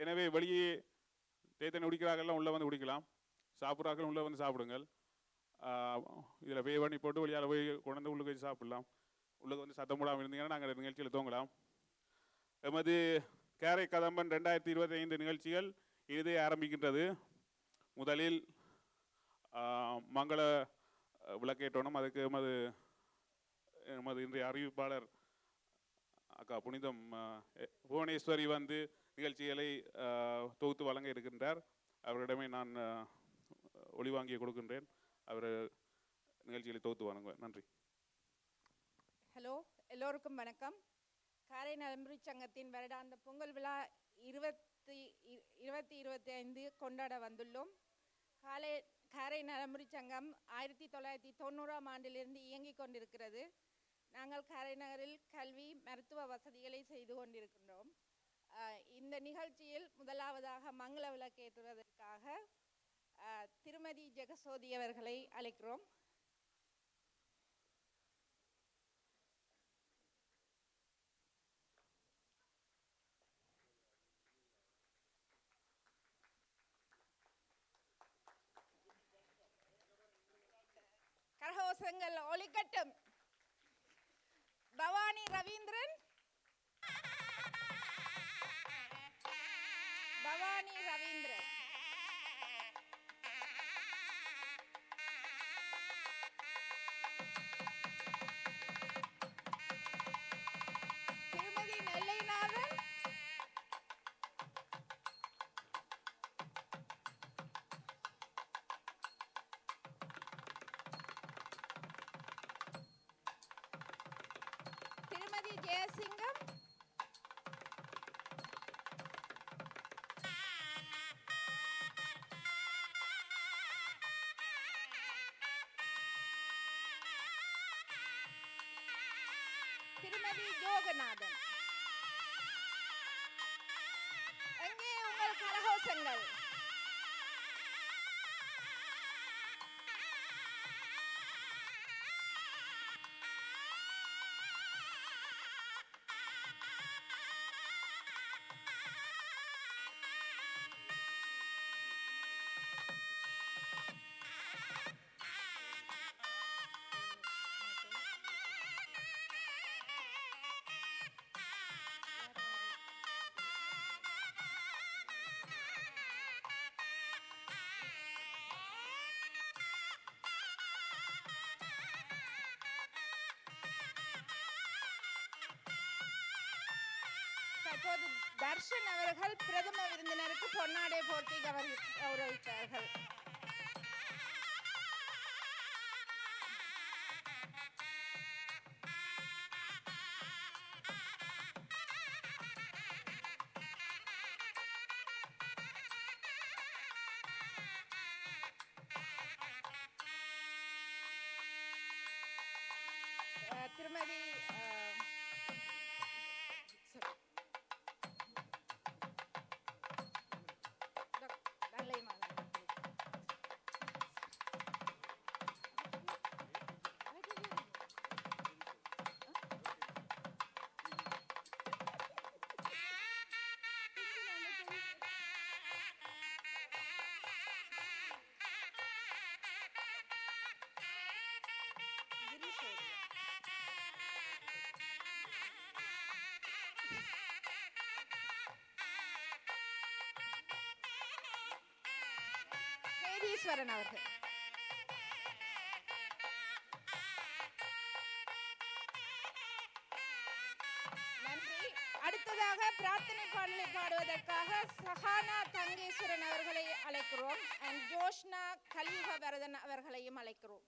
எனவே வெளியே தேத்தனை குடிக்கிறார்கள்லாம் உள்ளே வந்து குடிக்கலாம், சாப்பிட்றார்கள் உள்ளே வந்து சாப்பிடுங்கள். இதில் பே பண்ணி போட்டு வெளியால் போய் கொண்டு உள்ளுக்கு வச்சு சாப்பிடலாம். உள்ளுக்கு வந்து சத்தம் போடாமல் இருந்தீங்கன்னா நாங்கள் நிகழ்ச்சியில் தூங்கலாம். எமது கேரை கதம்பன் 2025 நிகழ்ச்சிகள் இதே ஆரம்பிக்கின்றது. முதலில் மங்கள விளக்கேற்றணும். அதுக்கு எமது இன்றைய அறிவிப்பாளர் அக்கா புனிதம் புவனேஸ்வரி வந்து நிகழ்ச்சிகளை தொகுத்து வழங்க இருக்கின்றார். அவரிடமே நான் ஒளிவாங்கியை கொடுக்கின்றேன். அவர் நிகழ்ச்சிகளை தொகுத்து வழங்குவார். நன்றி. ஹலோ, எல்லோருக்கும் வணக்கம். காரை நலம்புரி சங்கத்தின் வருடாந்த பொங்கல் விழா 2025 கொண்டாட வந்துள்ளோம். காரை நலம்புரி சங்கம் 1990ஆம் ஆண்டிலிருந்து இயங்கிக் கொண்டிருக்கிறது. நாங்கள் காரை நகரில் கல்வி மருத்துவ வசதிகளை செய்து கொண்டிருக்கின்றோம். இந்த நிகழ்ச்சியில் முதலாவதாக மங்கள விளக்கேற்றுவதற்காக திருமதி ஜெகசோதி அவர்களை அழைக்கிறோம். கரகோஷங்கள் ஒலிக்கட்டும். பவானி ரவீந்திரன், பவானி ரவீந்திரன், திருமதி நெல்லைநாதன், திருமதி ஜெயசிங்கம், திருமதி யோகநாதன். எங்கே உங்கள் கரகோஷங்கள்? தற்போது தர்ஷன் அவர்கள் பிரதம விருந்தினருக்கு பொன்னாடை போர்த்தி கௌரவித்தார்கள். திருமதி ஈஸ்வரன் அவர்கள். நன்றி. அடுத்ததாக பிரார்த்தனை பாடலை பாடுவதற்காக சஹானா தங்கேஸ்வரன் அவர்களை அழைக்கிறோம். ஜோஷ்னா கலியுக வரதன் அவர்களையும் அழைக்கிறோம்.